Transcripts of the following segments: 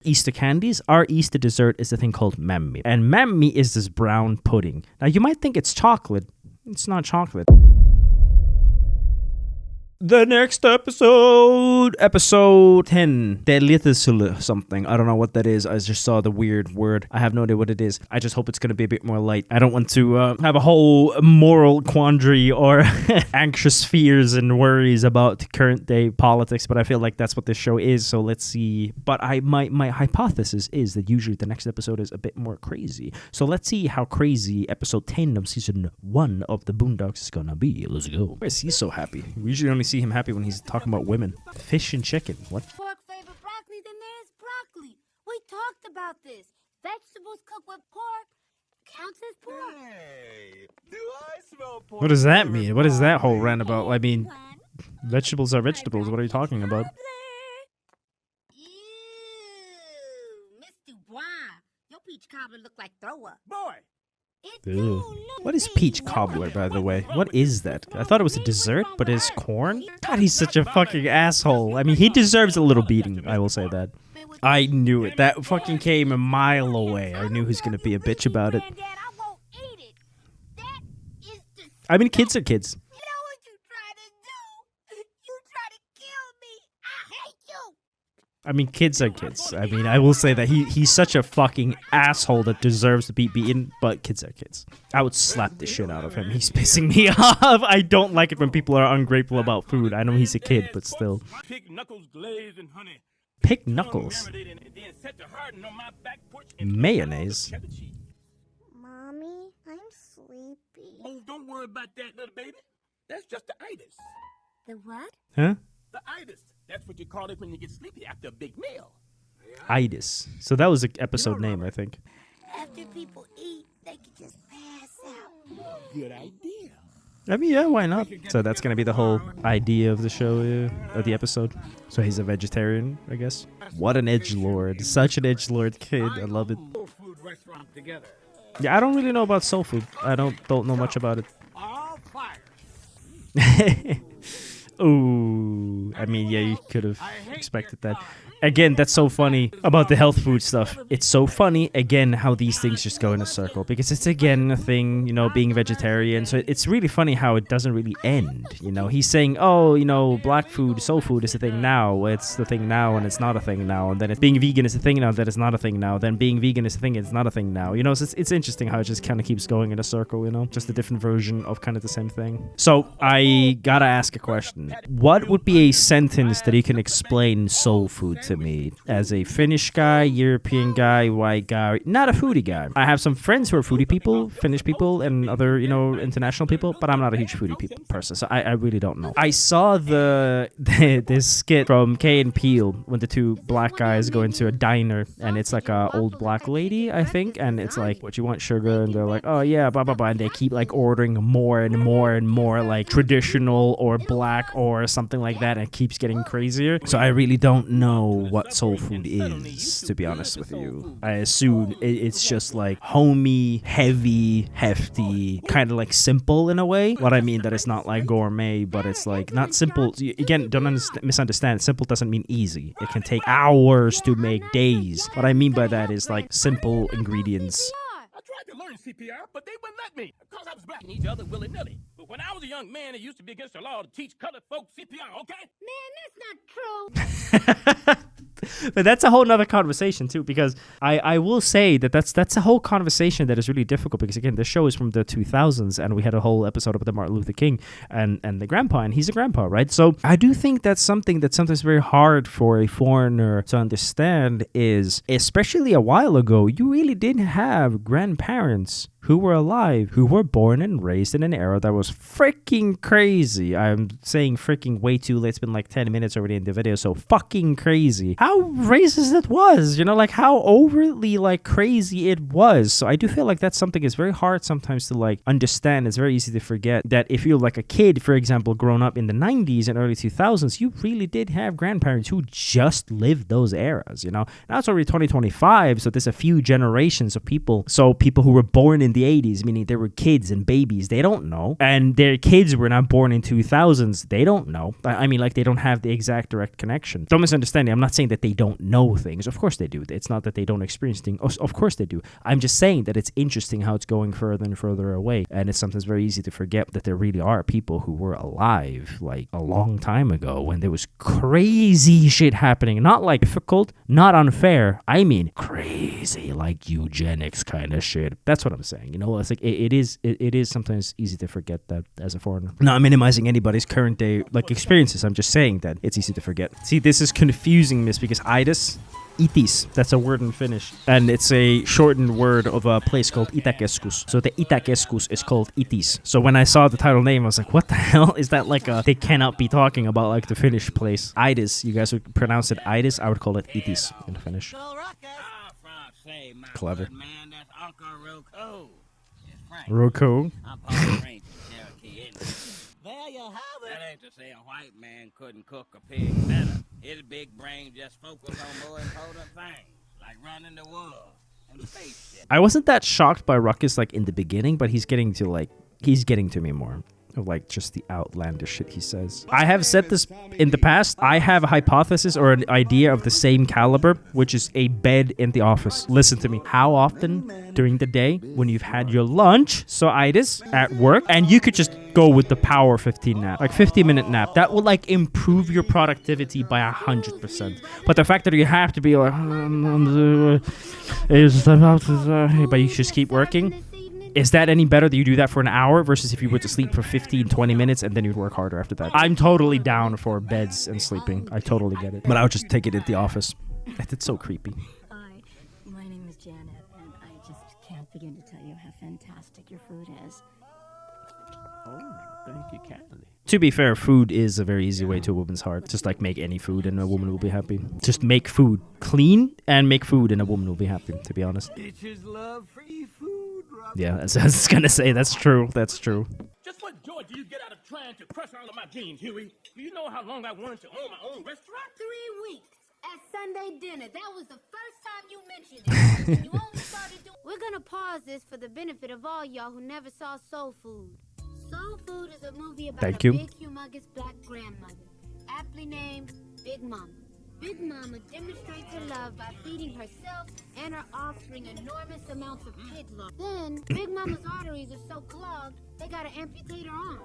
Easter candies, our Easter dessert is a thing called mämmi. And mämmi is this brown pudding. Now, you might think it's chocolate. It's not chocolate. The next episode 10. Delitesule something. I don't know what that is. I just saw the weird word. I have no idea what it is. I just hope it's going to be a bit more light. I don't want to have a whole moral quandary or anxious fears and worries about current day politics, but I feel like that's what this show is, so let's see. But my hypothesis is that usually the next episode is a bit more crazy. So let's see how crazy episode 10 of season 1 of the Boondocks is gonna be. Let's go. Why is he so happy? We usually only see him happy when he's talking about women. Fish and chicken. What? Pork flavor broccoli, then there's broccoli. We talked about this. Vegetables cooked with pork counts as pork. Hey, do I smell pork? What does that mean? What is that whole rant about? I mean, vegetables are vegetables. What are you talking about? Ew, Miss Dubois, your peach cobbler look like throw up. Boy! Ew. What is peach cobbler, by the way? What is that? I thought it was a dessert, but it's corn? God, he's such a fucking asshole. I mean, he deserves a little beating, I will say that. I knew it. That fucking came a mile away. I knew he was going to be a bitch about it. I mean, kids are kids. I mean, kids are kids. I mean, I will say that he's such a fucking asshole that deserves to be beaten, but kids are kids. I would slap the shit out of him. He's pissing me off. I don't like it when people are ungrateful about food. I know he's a kid, but still. Pig knuckles glazed in honey. Pig knuckles? Mayonnaise? Mommy, I'm sleepy. Oh, don't worry about that, little baby. That's just the itis. The what? Huh? The itis. That's what you call it when you get sleepy after a big meal. Itis. So that was the episode name, I think. After people eat, they can just pass out. Good idea. I mean, yeah, why not? So that's going to be the whole idea of the show, of the episode. So he's a vegetarian, I guess. What an edgelord. Such an edgelord kid. I love it. Food restaurant together. Yeah, I don't really know about soul food. I don't know much about it. All fire. Ooh, I mean, yeah, you could have expected that. Again, that's so funny about the health food stuff. It's so funny, again, how these things just go in a circle. Because it's, again, a thing, you know, being vegetarian. So it's really funny how it doesn't really end. You know, he's saying, oh, you know, black food, soul food is a thing now. It's the thing now, and it's not a thing now. And then being vegan is a thing now, that it's not a thing now. Then being vegan is a thing, it's not a thing now. You know, so it's interesting how it just kind of keeps going in a circle, you know? Just a different version of kind of the same thing. So I gotta ask a question. What would be a sentence that you can explain soul food to me as a Finnish guy, European guy, white guy, not a foodie guy? I have some friends who are foodie people, Finnish people, and other, you know, international people, but I'm not a huge foodie person, so I really don't know. I saw this skit from Key and Peele when the two black guys go into a diner, and it's like a old black lady, I think, and it's like, what, you want sugar? And they're like, oh yeah, blah blah blah, and they keep like ordering more and more and more, like traditional or black or something like that, and it keeps getting crazier. So I really don't know what soul food is, to be honest with you. I assume it's just like homey, heavy, hefty, kind of like simple in a way. What I mean that it's not like gourmet, but it's like not simple. Again, don't misunderstand. Simple doesn't mean easy. It can take hours to make, days. What I mean by that is like simple ingredients. I tried to learn CPR, but they wouldn't let me because I was black and each other willy-nilly. But when I was a young man, it used to be against the law to teach colored folks CPR, okay? Man, that's not true. But that's a whole nother conversation too, because I will say that that's a whole conversation that is really difficult, because again, this show is from the 2000s, and we had a whole episode about the Martin Luther King and the grandpa, and he's a grandpa, right? So I do think that's something that's sometimes very hard for a foreigner to understand, is especially a while ago, you really didn't have grandparents who were alive, who were born and raised in an era that was freaking crazy. I'm saying freaking way too late. It's been like 10 minutes already in the video, so fucking crazy. How racist it was, you know, like how overly like crazy it was. So I do feel like that's something that's very hard sometimes to like understand. It's very easy to forget that if you're like a kid, for example, grown up in the 90s and early 2000s, you really did have grandparents who just lived those eras, you know. Now it's already 2025, so there's a few generations of people. So people who were born in in the 80s, meaning they were kids and babies. They don't know. And their kids were not born in 2000s. They don't know. I mean, like, they don't have the exact direct connection. Don't misunderstand me. I'm not saying that they don't know things. Of course they do. It's not that they don't experience things. Of course they do. I'm just saying that it's interesting how it's going further and further away. And it's sometimes very easy to forget that there really are people who were alive like a long time ago when there was crazy shit happening. Not like difficult, not unfair. I mean crazy, like eugenics kind of shit. That's what I'm saying. You know, it's like it is sometimes easy to forget that as a foreigner. Not minimizing anybody's current day like experiences. I'm just saying that it's easy to forget. See, this is confusing, miss, because Itis, that's a word in Finnish, and it's a shortened word of a place called Itäkeskus. So the Itäkeskus is called Itis. So when I saw the title name, I was like, what the hell? Is that like they cannot be talking about like the Finnish place? Itis, you guys would pronounce it Itis, I would call it Itis in Finnish. Clever. Roku. There you have it. That ain't to say a white man couldn't cook a pig better. His big brain just focused on more important things, like running the world and space shit. I wasn't that shocked by Ruckus like in the beginning, but he's getting to me more. Of like just the outlandish shit he says. I have said this in the past. I have a hypothesis or an idea of the same caliber, which is a bed in the office. Listen to me. How often during the day when you've had your lunch, so Itis, at work, and you could just go with the power 15 nap, like 15-minute nap, that will like improve your productivity by 100%. But the fact that you have to be like, but you just keep working. Is that any better that you do that for an hour versus if you were to sleep for 15, 20 minutes and then you'd work harder after that? I'm totally down for beds and sleeping. I totally get it. But I would just take it at the office. It's so creepy. Hi, my name is Janet, and I just can't begin to tell you how fantastic your food is. Oh, thank you, Candy. To be fair, food is a very easy way to a woman's heart. Just like make any food and a woman will be happy. Just make food clean and make food and a woman will be happy, to be honest. Bitches love free food, Rob. Yeah, that's what I was gonna say. That's true. That's true. Just what joy do you get out of trying to crush all of my dreams, Huey? Do you know how long I wanted to own my own restaurant? 3 weeks at Sunday dinner. That was the first time you mentioned it. You only started doing. We're gonna pause this for the benefit of all y'all who never saw Soul Food. Soul Food is a movie about Thank a you. big, humongous black grandmother, aptly named Big Mama. Big Mama demonstrates her love by feeding herself and her offspring enormous amounts of pig lard. Then, Big Mama's arteries are so clogged, they gotta amputate her arm.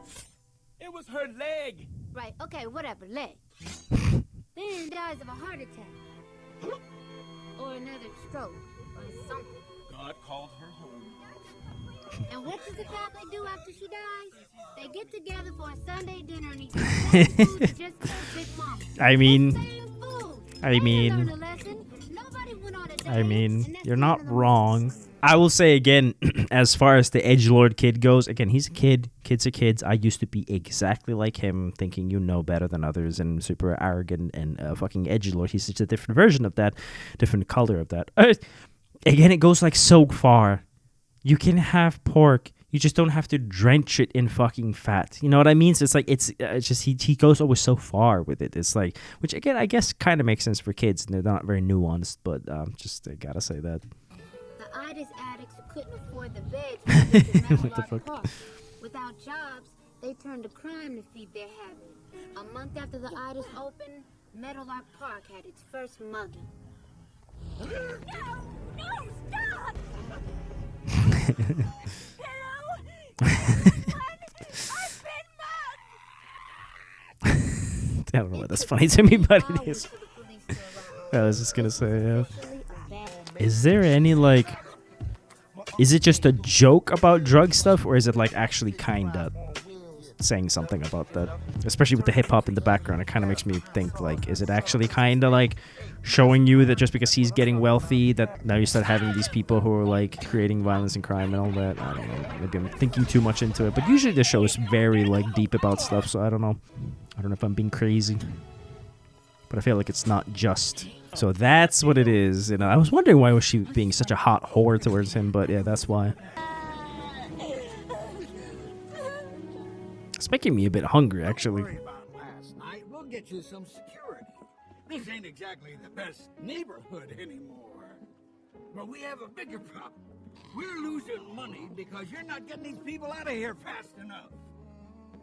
It was her leg. Right, okay, whatever, leg. Then dies of a heart attack. Or another stroke, or something. God called her home. And what does the family do after she dies? They get together for a Sunday dinner and eat the same food that just killed Big Mama. I mean, The same food. I They mean- learned a lesson. Nobody went on a date, I mean, and that's you're the not end of the wrong. I will say again, as far as the edgelord kid goes, again, he's a kid. Kids are kids. I used to be exactly like him, thinking you know better than others and super arrogant and fucking edgelord. He's just a different version of that, different color of that. Again, it goes like so far. You can have pork. You just don't have to drench it in fucking fat. You know what I mean? So it's like it's just he goes always so far with it. It's like, which again I guess kind of makes sense for kids. And they're not very nuanced, but just I gotta say that. The Itis addicts who couldn't afford the beds What the fuck? Park. Without jobs, they turned to crime to feed their habit. A month after the Itis opened, Meadowlark Park had its first mugging. No, stop! Hello? I've been mugged! I don't know why that's funny to me, but it is. For the police to arrive. I was just gonna say, yeah. Actually, a bad Is there any like? Is it just a joke about drug stuff, or is it like actually kinda saying something about that? Especially with the hip hop in the background, it kind of makes me think like, is it actually kinda like showing you that just because he's getting wealthy, that now you start having these people who are like creating violence and crime and all that? I don't know. Maybe I'm thinking too much into it, but usually the show is very like deep about stuff, so I don't know. I don't know if I'm being crazy, but I feel like it's not just. So that's what it is. You know, I was wondering why was she being such a hot whore towards him, but yeah, that's why. It's making me a bit hungry, actually. Worry about last night. We'll get you some security. This ain't exactly the best neighborhood anymore. But we have a bigger problem. We're losing money because you're not getting these people out of here fast enough.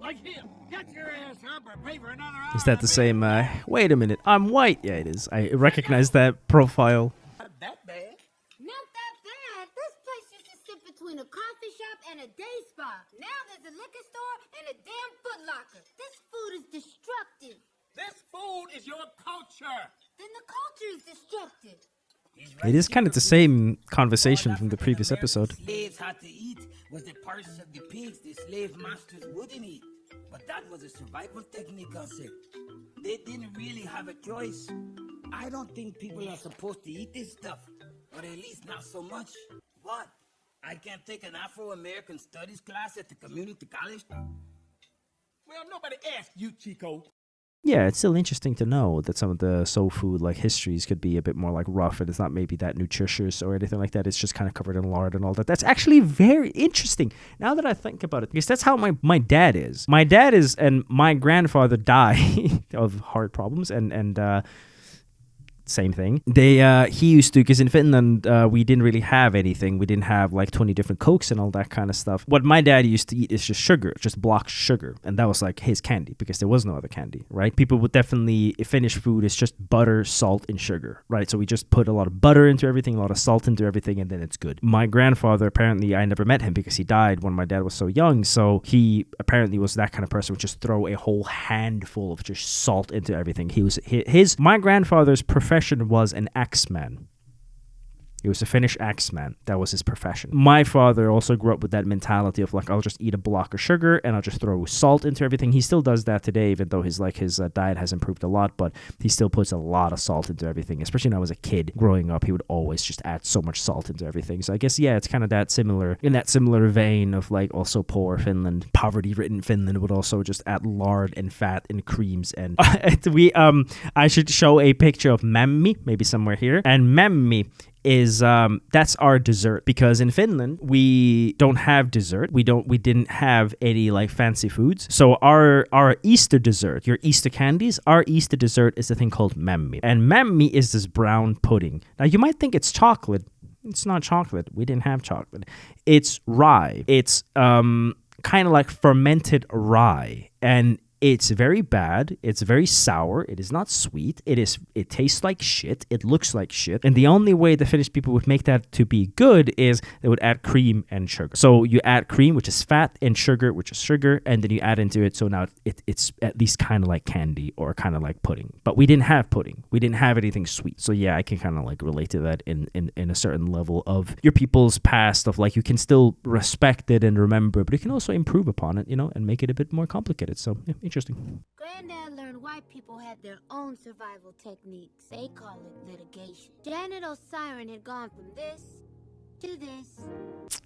Like him. Get your ass up or pay for another hour. Is that the same? Wait a minute. I'm white. Yeah, it is. I recognize that profile. Not that bad. Not that bad. This place used to sit between a coffee shop and a day spa. Now there's a liquor store and a damn Foot Locker. This food is destructive. This food is your culture. Then the culture is destructive. It is kind of the same conversation from the previous episode. Slaves had to eat was the parts of the pigs the slave masters wouldn't eat. But that was a survival technique, I said. They didn't really have a choice. I don't think people are supposed to eat this stuff. Or at least not so much. What? I can't take an Afro-American studies class at the community college? Well, nobody asked you, Chico. Yeah, it's still interesting to know that some of the soul food like histories could be a bit more like rough and it's not maybe that nutritious or anything like that. It's just kind of covered in lard and all that. That's actually very interesting now that I think about it, because that's how my dad is. My dad is, and my grandfather died of heart problems and same thing. He used to, because in Finland we didn't really have anything. We didn't have like 20 different Cokes and all that kind of stuff. What my dad used to eat is just sugar, just block sugar, and that was like his candy because there was no other candy, right? People would definitely, Finnish food is just butter, salt, and sugar, right? So we just put a lot of butter into everything, a lot of salt into everything, and then it's good. My grandfather, apparently, I never met him because he died when my dad was so young. So he apparently was that kind of person who would just throw a whole handful of just salt into everything. My grandfather's profession was an axeman. He was a Finnish axeman. That was his profession. My father also grew up with that mentality of like, I'll just eat a block of sugar and I'll just throw salt into everything. He still does that today, even though his diet has improved a lot, but he still puts a lot of salt into everything. Especially when I was a kid growing up, he would always just add so much salt into everything. So I guess, yeah, it's kind of in that similar vein of like also poor Finland, poverty-ridden Finland would also just add lard and fat and creams. And I should show a picture of mämmi, maybe somewhere here. And mämmi is that's our dessert, because in Finland we don't have dessert. We didn't have any like fancy foods. So our Easter dessert, your Easter candies, our Easter dessert is a thing called mämmi. And mämmi is this brown pudding. Now you might think it's chocolate. It's not chocolate. We didn't have chocolate. It's rye. It's kind of like fermented rye, and it's very bad. It's very sour. It is not sweet. It tastes like shit. It looks like shit. And the only way the Finnish people would make that to be good is they would add cream and sugar. So you add cream, which is fat, and sugar, which is sugar, and then you add into it. So now it's at least kind of like candy or kind of like pudding. But we didn't have pudding. We didn't have anything sweet. So yeah, I can kind of like relate to that in a certain level of your people's past, of like you can still respect it and remember, but you can also improve upon it, and make it a bit more complicated. So yeah, interesting. Granddad learned white people had their own survival techniques. They call it litigation. Janet O'Siren had gone from this to this.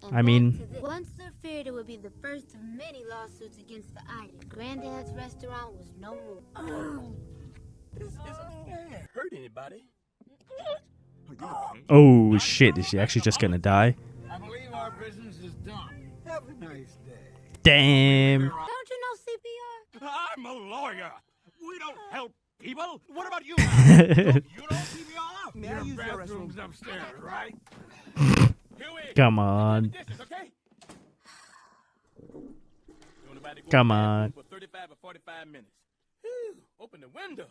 And I mean, back to this. Once they feared it would be the first of many lawsuits against the Itis. Granddad's restaurant was no more. This isn't fair. Hurt anybody? oh shit, is she actually just gonna die? I believe our business is done. Have a nice day. Damn. Don't you know CPR? I'm a lawyer. We don't help people. What about you? Don't you know CPR? May I Your use your bathroom's restroom? upstairs, right? Huey, Come on. dishes, okay? Come on. For 35 or 45 minutes. Whew, open the window.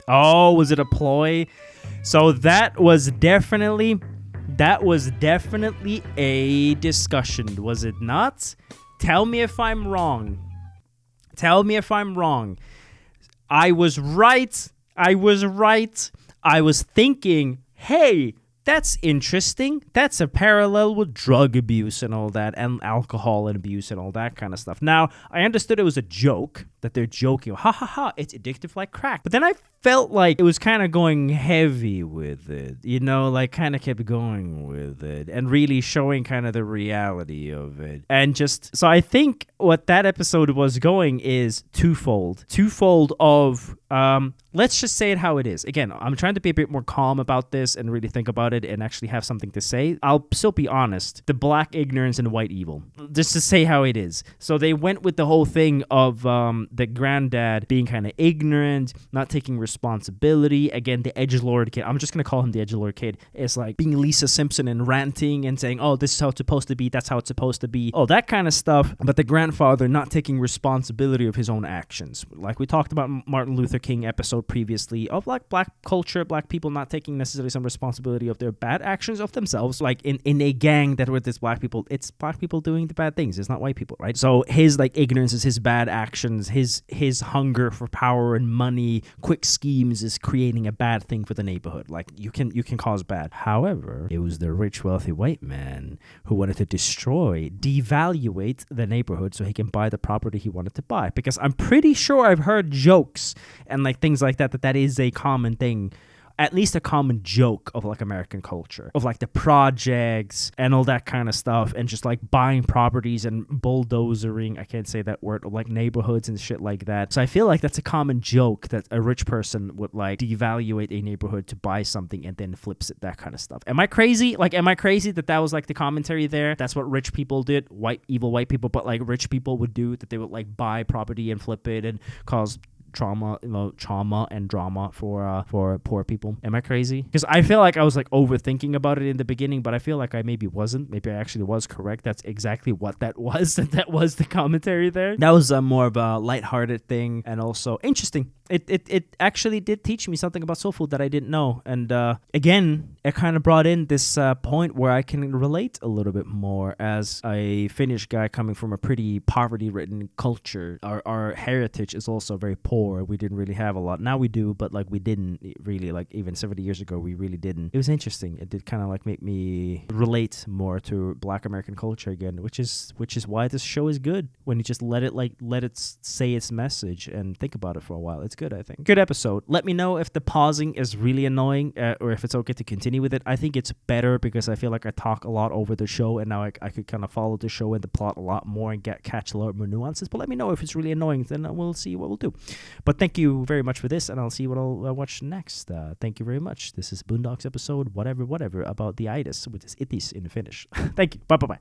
Oh, was it a ploy? So that was definitely a discussion, was it not? Tell me if I'm wrong. Tell me if I'm wrong. I was right. I was thinking, hey, that's interesting. That's a parallel with drug abuse and all that, and alcohol and abuse and all that kind of stuff. Now, I understood it was a joke, that they're joking. Ha ha ha, it's addictive like crack. But then I felt like it was kind of going heavy with it, like kind of kept going with it and really showing kind of the reality of it. And just, so I think what that episode was going is twofold of, let's just say it how it is. Again, I'm trying to be a bit more calm about this and really think about it and actually have something to say. I'll still be honest. The black ignorance and white evil. Just to say how it is. So they went with the whole thing of the granddad being kind of ignorant, not taking responsibility. Again, the edgelord kid, I'm just going to call him the edgelord kid, is like being Lisa Simpson and ranting and saying, oh, this is how it's supposed to be, that's how it's supposed to be, oh, that kind of stuff. But the grandfather not taking responsibility of his own actions. Like we talked about Martin Luther King episode previously of like black culture, black people not taking necessarily some responsibility of their bad actions of themselves. Like in a gang that with this black people, it's black people doing the bad things. It's not white people, right? So his like ignorance is his bad actions. His hunger for power and money, quick schemes is creating a bad thing for the neighborhood. Like you can cause bad. However, it was the rich, wealthy white man who wanted to devaluate the neighborhood so he can buy the property he wanted to buy. Because I'm pretty sure I've heard jokes and like things like that is a common thing, at least a common joke of like American culture, of like the projects and all that kind of stuff, and just like buying properties and bulldozering, I can't say that word, of like neighborhoods and shit like that. So I feel like that's a common joke that a rich person would like devaluate a neighborhood to buy something and then flips it, that kind of stuff. Am I crazy? Like, am I crazy that was like the commentary there? That's what rich people did, evil white people, but like rich people would do, that they would like buy property and flip it and cause trauma and drama for poor people. Am I crazy? Because I feel like I was like overthinking about it in the beginning, but I feel like I maybe wasn't. Maybe I actually was correct. That's exactly what that was. That was the commentary there. That was more of a lighthearted thing and also interesting. It actually did teach me something about soul food that I didn't know. And again, it kind of brought in this point where I can relate a little bit more as a Finnish guy coming from a pretty poverty-ridden culture. Our heritage is also very poor. We didn't really have a lot. Now we do, but like we didn't really, like even 70 years ago, we really didn't. It was interesting. It did kind of like make me relate more to Black American culture again, which is why this show is good. When you just let it say its message and think about it for a while. It's good, I think. Good episode. Let me know if the pausing is really annoying or if it's okay to continue with it. I think it's better because I feel like I talk a lot over the show, and now I could kind of follow the show and the plot a lot more and catch a lot more nuances. But let me know if it's really annoying, then we'll see what we'll do. But thank you very much for this, and I'll see what I'll watch next. Thank you very much. This is Boondocks episode whatever about the Itis, with this Itis in Finnish. Thank you. Bye.